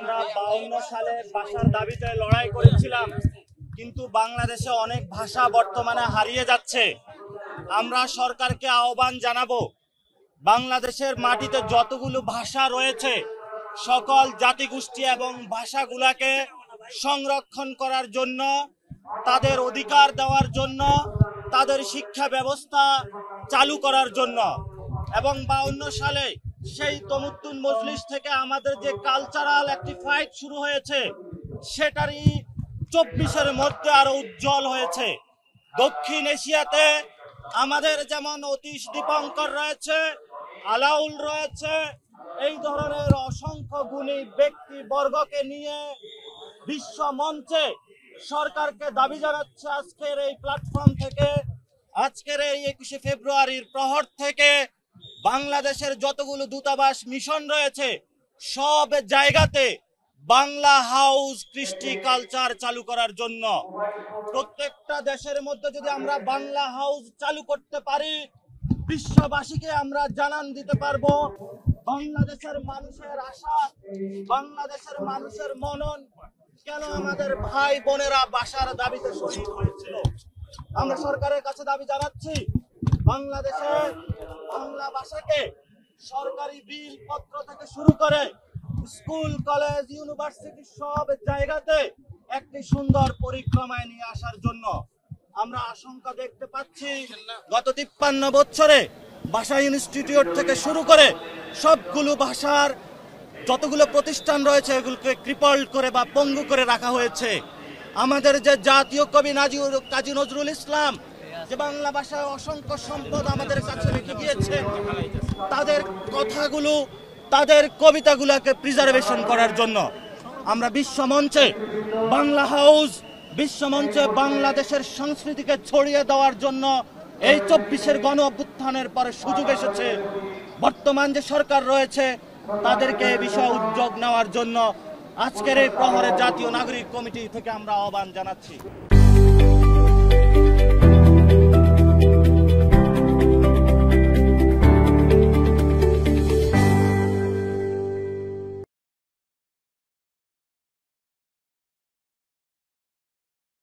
আমরা 52 সালে ভাষার দাবিতে লড়াই করেছিলাম, কিন্তু বাংলাদেশে অনেক ভাষা বর্তমানে হারিয়ে যাচ্ছে। আমরা সরকারকে আহ্বান জানাবো, বাংলাদেশের মাটিতে যতগুলো ভাষা রয়েছে সকল জাতিগোষ্ঠী এবং ভাষাগুলাকে সংরক্ষণ করার জন্য, তাদের অধিকার দেওয়ার জন্য, তাদের শিক্ষা ব্যবস্থা চালু করার জন্য। এবং 52 সালে সেই তমুদ্দুন মজলিস থেকে আমাদের যে কালচারাল একটি ফাইট শুরু হয়েছে, সেটারই 24-এর মধ্যে আরো উজ্জ্বল হয়েছে। দক্ষিণ এশিয়াতে আমাদের যেমন অতীশ দীপঙ্কর রয়েছে, আলাউল রয়েছে, এই ধরনের অসংখ্য গুণী ব্যক্তিবর্গকে নিয়ে বিশ্ব মঞ্চে সরকারকে দাবি জানাচ্ছে আজকের এই প্ল্যাটফর্ম থেকে, আজকের এই 21শে ফেব্রুয়ারির প্রহর থেকে বাংলাদেশের যতগুলো দূতাবাস মিশন রয়েছে সব জায়গাতে বাংলা হাউস কৃষ্টি কালচার চালু করার জন্য। প্রত্যেকটা দেশের মধ্যে যদি আমরা বাংলা হাউস চালু করতে পারি, বিশ্ববাসীকে আমরা জানান দিতে পারবো বাংলাদেশের মানুষের আশা, বাংলাদেশের মানুষের মনন কেন আমাদের ভাই বোনেরা ভাষার দাবিতে শহীদ হয়েছিল। আমরা সরকারের কাছে দাবি জানাচ্ছি, বাংলাদেশে বাংলা ভাষাকে সরকারি বিল পত্র থেকে শুরু করে স্কুল, কলেজ, ইউনিভার্সিটি সব জায়গাতে একটি সুন্দর পরিক্রমায় নিয়ে আসার জন্য। আমরা আশঙ্কা দেখতে পাচ্ছি গত 53 বছরে ভাষা ইনস্টিটিউট থেকে শুরু করে সবগুলো ভাষার যতগুলো প্রতিষ্ঠান রয়েছে এগুলোকে ক্রিপল্ড করে বা পঙ্গু করে রাখা হয়েছে। আমাদের যে জাতীয় কবি কাজী নজরুল ইসলাম যে বাংলা ভাষায় অসংখ্য সম্পদ আমাদের কাছে রেখে গিয়েছে, তাদের কথাগুলো, তাদের কবিতাগুলোকে প্রিজার্ভেশন করার জন্য আমরা বিশ্বমঞ্চে বাংলা হাউস, বিশ্বমঞ্চে বাংলাদেশের সংস্কৃতিকে ছড়িয়ে দেওয়ার জন্য এই 24-এর গণ অভ্যুত্থানের পরে সুযোগ এসেছে। বর্তমান যে সরকার রয়েছে তাদেরকে এই বিষয়ে উদ্যোগ নেওয়ার জন্য আজকের এই প্রহরে জাতীয় নাগরিক কমিটি থেকে আমরা আহ্বান জানাচ্ছি।